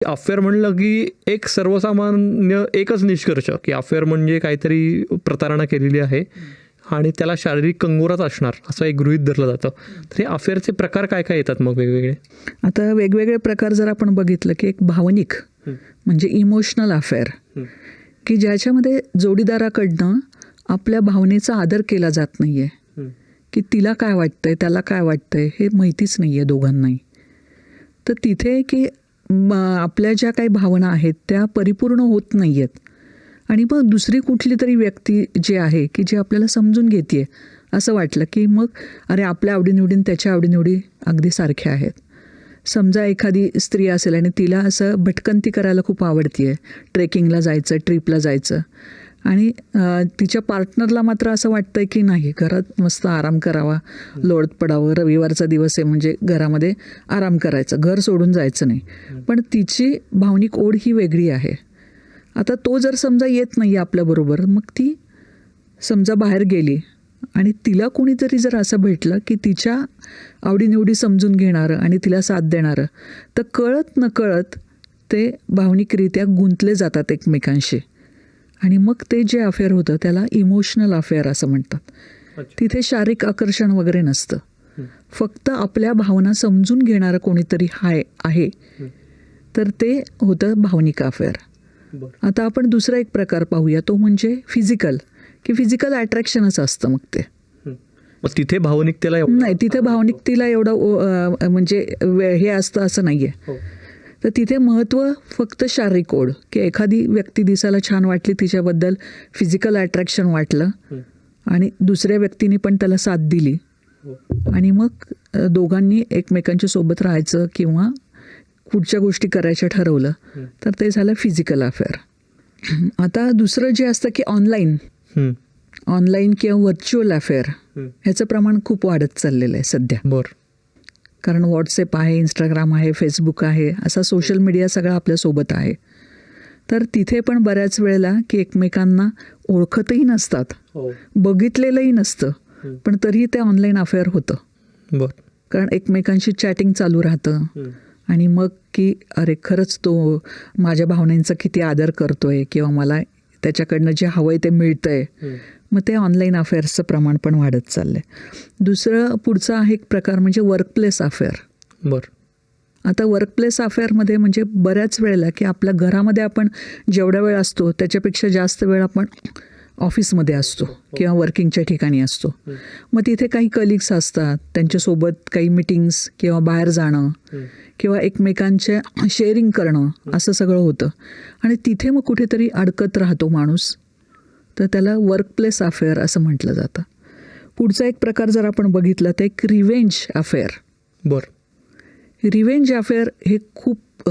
Affair म्हणलं की एक सर्वसामान्य एकच निष्कर्ष की अफेअर म्हणजे काहीतरी प्रतारणा केलेली आहे आणि त्याला शारीरिक कंगोराच असणार असं एक गृहीत धरलं जातं. तर हे अफेअरचे प्रकार काय काय येतात मग वेगवेगळे? आता वेगवेगळे प्रकार जर आपण बघितलं की एक भावनिक म्हणजे इमोशनल अफेअर की ज्याच्यामध्ये जोडीदाराकडनं आपल्या भावनेचा आदर केला जात नाहीये, की तिला काय वाटतंय त्याला काय वाटतंय हे माहितीच नाहीये दोघांनाही. तर तिथे की आपल्या ज्या काही भावना आहेत त्या परिपूर्ण होत नाही आहेत आणि मग दुसरी कुठली तरी व्यक्ती जी आहे की जी आपल्याला समजून घेते असं वाटलं की मग अरे आपल्या आवडीनिवडी त्याच्या आवडीनिवडी अगदी सारख्या आहेत. समजा एखादी स्त्री असेल आणि तिला असं भटकंती करायला खूप आवडते आहे, ट्रेकिंगला जायचं, ट्रिपला जायचं आणि तिच्या पार्टनरला मात्र असं वाटतंय की नाही घरात मस्त आराम करावा, लोळत पडावं, रविवारचा दिवस आहे म्हणजे घरामध्ये आराम करायचं, घर सोडून जायचं नाही. पण तिची भावनिक ओढ ही वेगळी आहे. आता तो जर समजा येत नाही आपल्याबरोबर, मग ती समजा बाहेर गेली आणि तिला कोणीतरी जर असं भेटलं की तिच्या आवडीनिवडी समजून घेणारं आणि तिला साथ देणारं, तर कळत नकळत ते भावनिकरित्या गुंतले जातात एकमेकांशी आणि मग ते जे अफेअर होतं त्याला इमोशनल अफेअर असं म्हणतात. तिथे शारीरिक आकर्षण वगैरे नसतं, फक्त आपल्या भावना समजून घेणारं कोणीतरी आहे, तर ते होतं भावनिक अफेअर. आता आपण दुसरा एक प्रकार पाहूया, तो म्हणजे फिजिकल, की फिजिकल अट्रॅक्शनच असतं. मग ते तिथे भावनिकतेला नाही, तिथे भावनिकतेला एवढं म्हणजे हे असतं असं नाही आहे. तर तिथे महत्त्व फक्त शारीरिक ओढ, की एखादी व्यक्ती दिसायला छान वाटली, तिच्याबद्दल फिजिकल अट्रॅक्शन वाटलं आणि दुसऱ्या व्यक्तीने पण त्याला साथ दिली आणि मग दोघांनी एकमेकांच्या सोबत राहायचं किंवा पुढच्या गोष्टी करायच्या ठरवलं, तर ते झालं फिजिकल अफेअर. आता दुसरं जे असतं की ऑनलाईन किंवा व्हर्च्युअल अफेअर, ह्याचं प्रमाण खूप वाढत चाललेलं आहे सध्या. बरं. कारण व्हॉट्सॲप आहे, इंस्टाग्राम आहे, फेसबुक आहे, असा सोशल मीडिया सगळा आपल्यासोबत आहे. तर तिथे पण बऱ्याच वेळेला की एकमेकांना ओळखतही नसतात, बघितलेलंही नसतं, पण तरीही ते ऑनलाईन अफेअर होतं. बरं. कारण एकमेकांशी चॅटिंग चालू राहतं आणि मग की अरे खरंच तो माझ्या भावनांचा किती आदर करतोय किंवा मला त्याच्याकडनं जे हवंय ते मिळतंय. मग ते ऑनलाईन अफेअर्सचं प्रमाण पण वाढत चाललंय. दुसरं पुढचा आहे एक प्रकार म्हणजे वर्कप्लेस अफेअर. बरं. आता वर्कप्लेस अफेअरमध्ये म्हणजे बऱ्याच वेळेला की आपल्या घरामध्ये आपण जेवढा वेळ असतो त्याच्यापेक्षा जास्त वेळ आपण ऑफिसमध्ये असतो किंवा वर्किंगच्या ठिकाणी असतो. मग तिथे काही कलिग्स असतात, त्यांच्यासोबत काही मीटिंग्स किंवा बाहेर जाणं किंवा एकमेकांच्या शेअरिंग करणं असं सगळं होतं आणि तिथे मग कुठेतरी अडकत राहतो माणूस. तर त्याला वर्कप्लेस अफेअर असं म्हटलं जातं. पुढचा एक प्रकार जर आपण बघितला तर एक रिव्हेंज अफेअर. बरं. रिव्हेंज अफेअर हे खूप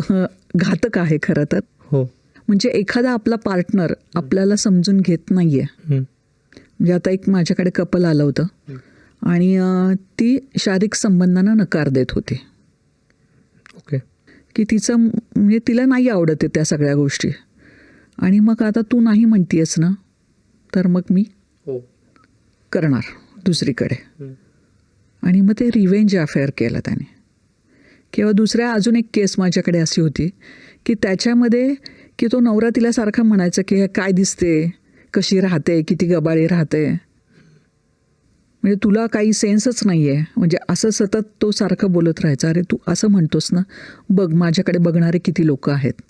घातक आहे खरं तर. हो. म्हणजे एखादा आपला पार्टनर आपल्याला समजून घेत नाहीये. म्हणजे आता एक माझ्याकडे कपल आलं होतं आणि ती शारीरिक संबंधांना नकार देत होती. ओके. की तिचं म्हणजे तिला नाही आवडत आहे त्या सगळ्या गोष्टी आणि मग आता तू नाही म्हणतीयस ना, तर मग मी करणार दुसरीकडे. आणि मग ते रिव्हेंज अफेअर केलं त्याने. किंवा दुसऱ्या अजून एक केस माझ्याकडे अशी होती की त्याच्यामध्ये की तो नवरा तिला सारखा म्हणायचा की काय दिसते, कशी राहते, किती गबाळी राहते, म्हणजे तुला काही सेन्सच नाही आहे. म्हणजे असं सतत तो सारखं बोलत राहायचा, अरे तू असं म्हणतोस ना, बघ माझ्याकडे बघणारे किती लोक आहेत,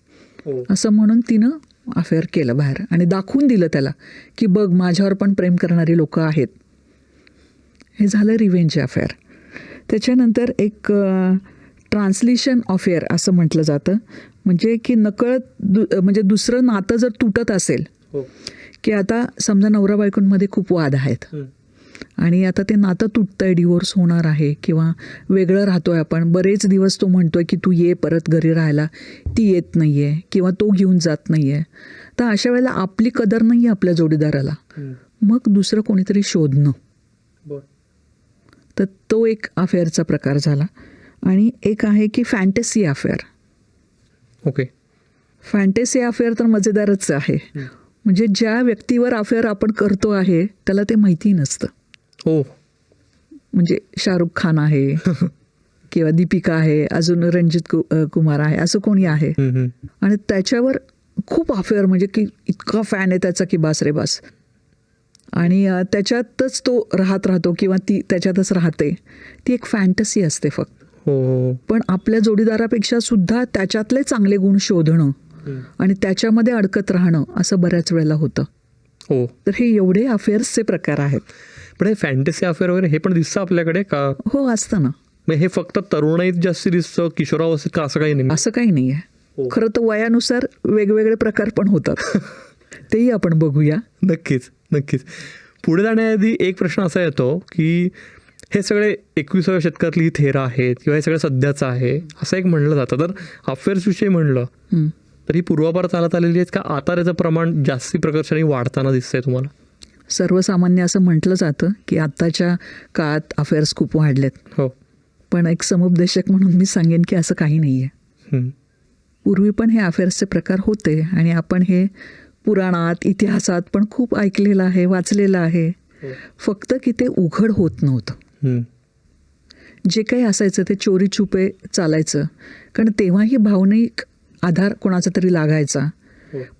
असं म्हणून तिनं अफेअर केलं बाहेर आणि दाखवून दिलं त्याला की बघ माझ्यावर पण प्रेम करणारी लोक आहेत. हे झालं रिव्हेंज अफेअर. त्याच्यानंतर एक ट्रान्सलेशन अफेअर असं म्हटलं जातं. म्हणजे की नकळत म्हणजे दुसरं नातं जर तुटत असेल की आता समजा नवरा बायकोंमध्ये खूप वाद आहेत आणि आता ते नातं तुटतंय, डिवोर्स होणार आहे किंवा वेगळं राहतोय आपण, बरेच दिवस तो म्हणतोय की तू ये परत घरी राहायला, ती येत नाही आहे किंवा तो घेऊन जात नाही आहे. तर अशा वेळेला आपली कदर नाही आहे आपल्या जोडीदाराला, मग दुसरं कोणीतरी शोधणं. तर तो एक अफेअरचा प्रकार झाला. आणि एक आहे की fantasy affair. Okay. Fantasy affair तर मजेदारच आहे. म्हणजे ज्या व्यक्तीवर अफेअर आपण करतो आहे त्याला ते माहिती नसतं. हो. म्हणजे शाहरुख खान आहे किंवा दीपिका आहे, अजून रणजित कुमार आहे, असं कोणी आहे. आणि त्याच्यावर खूप अफेअर, म्हणजे की इतका फॅन आहे त्याचा की बास रे बास. आणि त्याच्यातच तो राहतो किंवा ती त्याच्यातच राहते. ती एक फॅन्टसी असते फक्त. हो. पण आपल्या जोडीदारापेक्षा सुद्धा त्याच्यातले चांगले गुण शोधणं आणि त्याच्यामध्ये अडकत राहणं असं बऱ्याच वेळेला होतं. हो. तर हे एवढे अफेअर्सचे प्रकार आहेत. पण हे फॅन्टसी अफेअर वगैरे हे पण दिसतं आपल्याकडे का? हो, असतं ना. मग हे फक्त तरुणाईत जास्त दिसतं, किशोरावस्थेत का, असं काही नाही? असं काही नाही आहे. हो. खरं तर वयानुसार वेगवेगळे प्रकार पण होतात. तेही आपण बघूया. नक्कीच नक्कीच. पुढे जाण्याआधी एक प्रश्न असा येतो की हे सगळे 21व्या शतकातली ही थेरा आहेत किंवा हे सगळं सध्याचं आहे असं एक म्हणलं जातं. तर अफेअर्सविषयी म्हणलं तर ही पूर्वापार चालत आलेली आहेत का आता त्याचं प्रमाण जास्ती प्रकर्षाने वाढताना दिसतंय तुम्हाला? सर्वसामान्य असं म्हटलं जातं की आत्ताच्या काळात अफेअर्स खूप वाढलेत. हो. पण एक समुपदेशक म्हणून मी सांगेन की असं काही नाही आहे. पूर्वी पण हे अफेअर्सचे प्रकार होते आणि आपण हे पुराणात, इतिहासात पण खूप ऐकलेलं आहे, वाचलेलं आहे. फक्त की ते उघड होत नव्हतं. जे काही असायचं ते चोरी छुपे चालायचं, कारण तेव्हाही भावनिक आधार कोणाचा तरी लागायचा.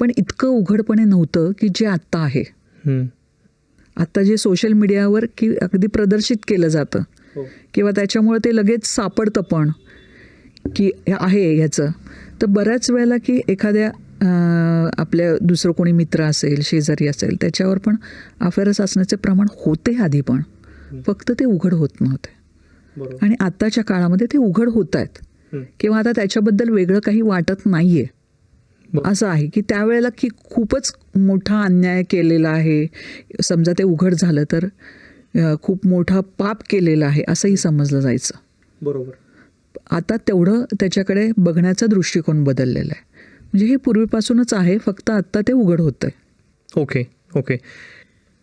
पण इतकं उघडपणे नव्हतं की जे आत्ता आहे. आत्ता जे सोशल मीडियावर की अगदी प्रदर्शित केलं जातं किंवा त्याच्यामुळे ते लगेच सापडतं पण की आहे ह्याचं. तर बऱ्याच वेळेला की एखाद्या आपल्या दुसरं कोणी मित्र असेल, शेजारी असेल, त्याच्यावर पण अफेअर्स असण्याचे प्रमाण होते आधी, पण फक्त ते उघड होत नव्हते. आणि आत्ताच्या काळामध्ये ते उघड होत आहेत किंवा आता त्याच्याबद्दल वेगळं काही वाटत नाहीये. असं आहे की त्यावेळेला की खूपच मोठा अन्याय केलेला आहे, समजा ते उघड झालं तर खूप मोठा पाप केलेला आहे असंही समजलं जायचं. बरोबर. आता तेवढं त्याच्याकडे बघण्याचा दृष्टिकोन बदललेला आहे. म्हणजे हे पूर्वीपासूनच आहे, फक्त आत्ता ते उघड होतं आहे. ओके.